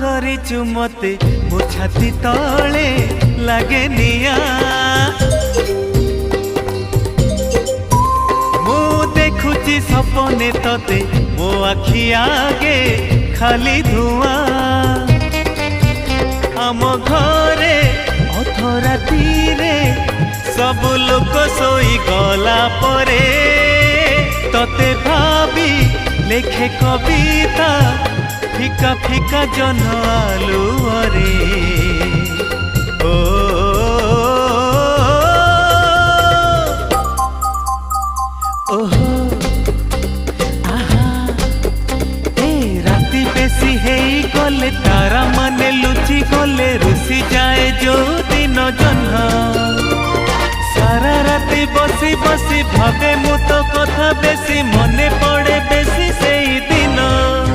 କରିଛୁ ମତେ ମୋ ଛାତି ତଳେ ଲାଗେ ନିଆଁ ମୁଁ ଦେଖୁଛି ସପନେ ତତେ ମୋ ଆଖି ଆगे ଖାଲି ଧୂଆଁ ଆମ ଘରେ ଅଧରାତିରେ ସବୁ ଲୋକ ଶୋଇ ଗଲା ପରେ ତତେ ଭାବି ଲେଖେ କବିତା ফিকা ফিকা জন আলুরে ও ওহো আহা এ রাতি বেশি হেই গলে তারা মানে লুচি গলে রুষি যায় যৌদিন জহ্ন সারা রাতি বসি বসি ভাবে মু তো কথা বেশি মনে পড়ে বেশি